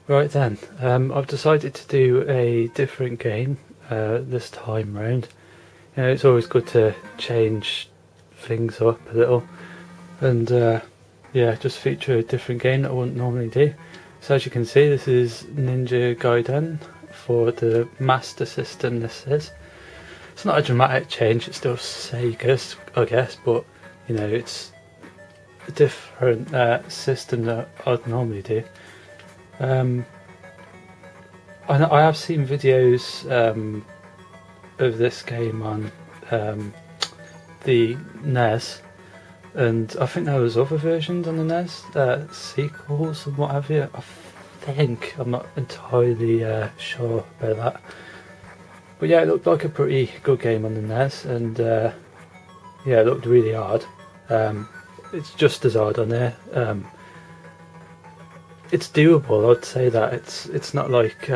Right then, I've decided to do a different game this time round. You know, it's always good to change things up a little, and yeah, just feature a different game that I wouldn't normally do. So as you can see, this is Ninja Gaiden for the Master System. This is. It's not a dramatic change. It's still Sega's, I guess, but you know, it's a different system that I'd normally do. I have seen videos of this game on the NES, and I think there was other versions on the NES, sequels and what have you. I think, I'm not entirely sure about that, but yeah, it looked like a pretty good game on the NES, and yeah, it looked really hard. It's just as hard on there. It's doable, I'd say that. It's not like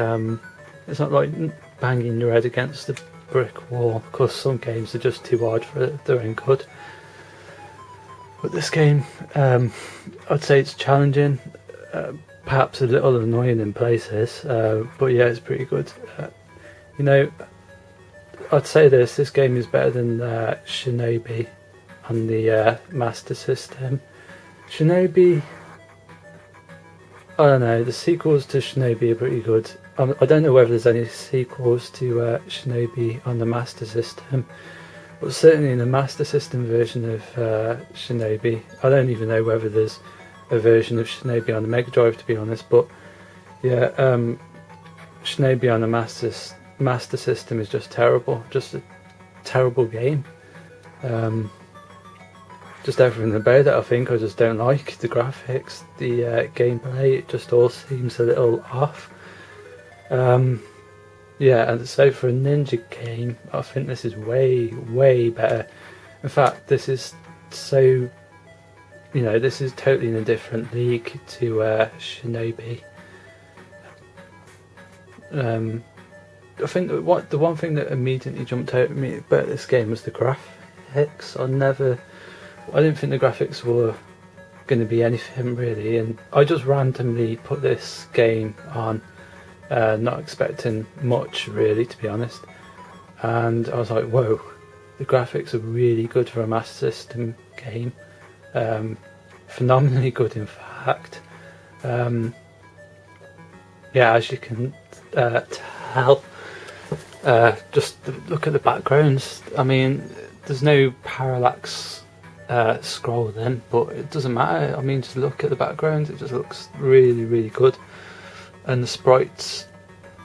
banging your head against the brick wall, because some games are just too hard for their own good. But this game, I'd say it's challenging, perhaps a little annoying in places, but yeah, it's pretty good. You know, I'd say this game is better than Shinobi on the Master System. Shinobi, I don't know, the sequels to Shinobi are pretty good. I don't know whether there's any sequels to Shinobi on the Master System, but certainly in the Master System version of Shinobi, I don't even know whether there's a version of Shinobi on the Mega Drive, to be honest, but yeah, Shinobi on the Master System is just terrible, just a terrible game. Just everything about it, I think, I just don't like. The graphics, the gameplay, it just all seems a little off. Yeah, and so for a Ninja game, I think this is way better. In fact, this is so, you know, this is totally in a different league to Shinobi. I think that the one thing that immediately jumped out at me about this game was the graphics. I didn't think the graphics were going to be anything really, and I just randomly put this game on, not expecting much really, to be honest, and I was like, whoa, the graphics are really good for a Master System game, phenomenally good in fact. Yeah, as you can tell, just look at the backgrounds. I mean, there's no parallax scrolling, but it doesn't matter. I mean, just look at the background, it just looks really good, and the sprites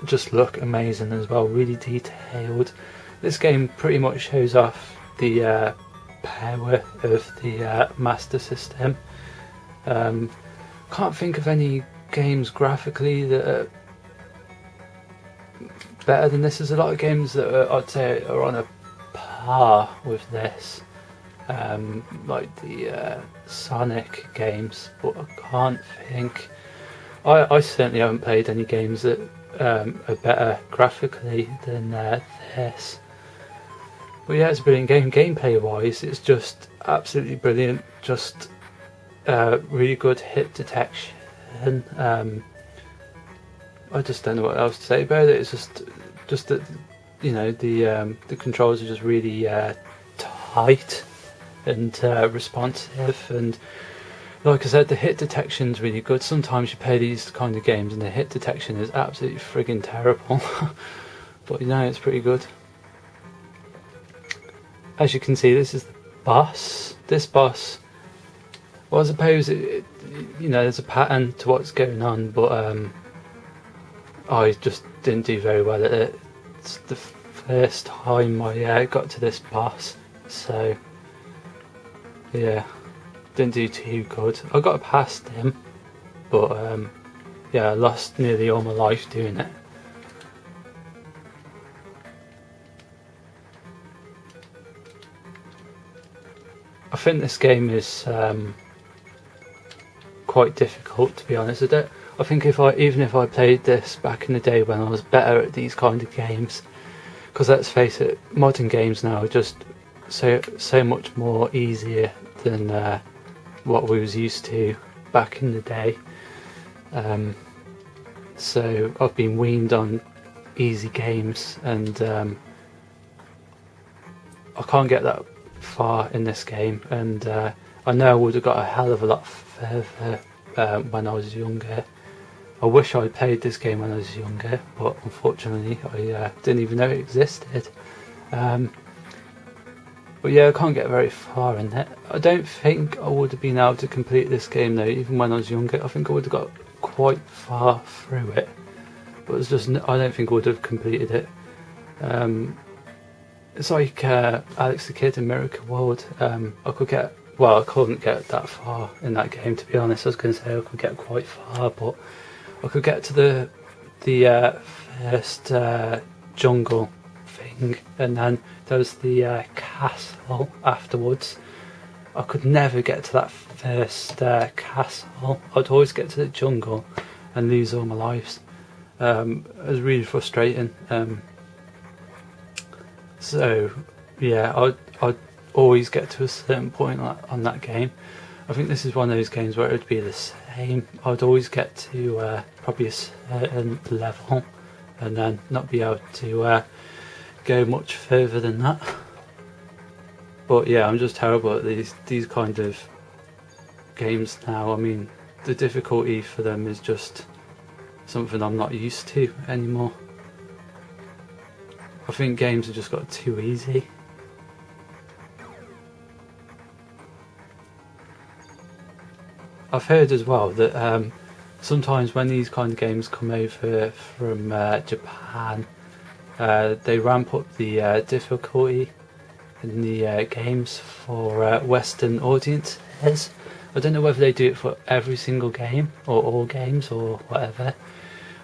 just look amazing as well, really detailed. This game pretty much shows off the power of the Master System. Can't think of any games graphically that are better than this. There's a lot of games that I'd say are on a par with this, like the Sonic games, but I can't think. I certainly haven't played any games that are better graphically than this. But yeah, it's a brilliant game. Gameplay wise, it's just absolutely brilliant. Just really good hit detection. I just don't know what else to say about it. It's just that, you know, the controls are just really tight and responsive, and like I said, the hit detection's really good. Sometimes you play these kind of games and the hit detection is absolutely friggin' terrible, but you know, it's pretty good. As you can see, this is the boss. This boss, well, I suppose you know, there's a pattern to what's going on, but I just didn't do very well at it. It's the first time I got to this boss, so yeah, didn't do too good. I got past him, but yeah, I lost nearly all my life doing it. I think this game is quite difficult, to be honest. I think even if I played this back in the day when I was better at these kind of games, because let's face it, modern games now are just so much more easier than what we was used to back in the day. so I've been weaned on easy games, and I can't get that far in this game, and I know I would have got a hell of a lot further when I was younger. I wish I played this game when I was younger, but unfortunately I didn't even know it existed. But yeah, I can't get very far in it. I don't think I would have been able to complete this game though, even when I was younger. I think I would have got quite far through it, but it's just, I don't think I would have completed it. It's like Alex the Kid in Miracle World. I couldn't get that far in that game, to be honest. I was going to say I could get quite far, but I could get to the first jungle thing, and then there was the castle afterwards. I could never get to that first castle. I'd always get to the jungle and lose all my lives. It was really frustrating. So yeah, I'd always get to a certain point on that game. I think this is one of those games where it would be the same. I'd always get to probably a certain level and then not be able to go much further than that. But yeah, I'm just terrible at these kind of games now. I mean, the difficulty for them is just something I'm not used to anymore. I think games have just got too easy. I've heard as well that sometimes when these kind of games come over from Japan, they ramp up the difficulty in the games for Western audiences. I don't know whether they do it for every single game or all games or whatever,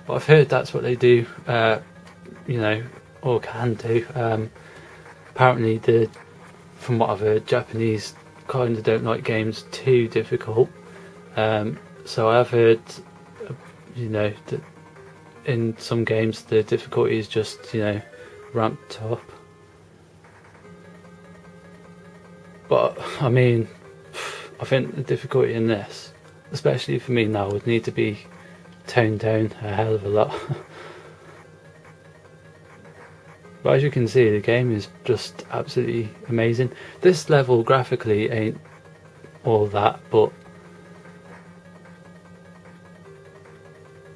but I've heard that's what they do, you know, or can do. Apparently, from what I've heard, Japanese kind of don't like games too difficult. So I've heard, you know, that in some games the difficulty is just, you know, ramped up. But I mean, I think the difficulty in this, especially for me now, would need to be toned down a hell of a lot. But as you can see, the game is just absolutely amazing. This level graphically ain't all that, but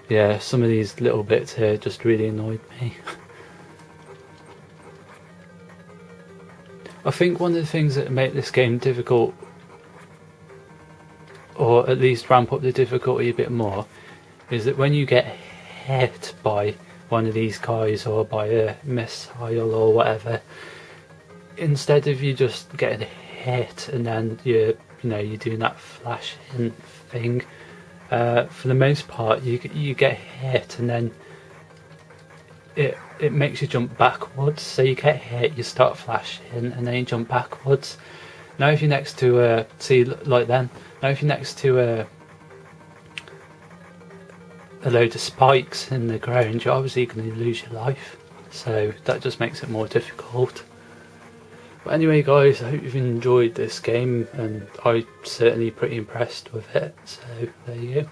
yeah, some of these little bits here just really annoyed me. I think one of the things that make this game difficult, or at least ramp up the difficulty a bit more, is that when you get hit by one of these guys or by a missile or whatever, instead of you just getting hit and then you're doing that flashing thing, for the most part you get hit and then it makes you jump backwards. So you get hit, you start flashing, and then you jump backwards. Now if you're next to now if you're next to a load of spikes in the ground, you're obviously going to lose your life, so that just makes it more difficult. But anyway guys, I hope you've enjoyed this game, and I'm certainly pretty impressed with it, so there you go.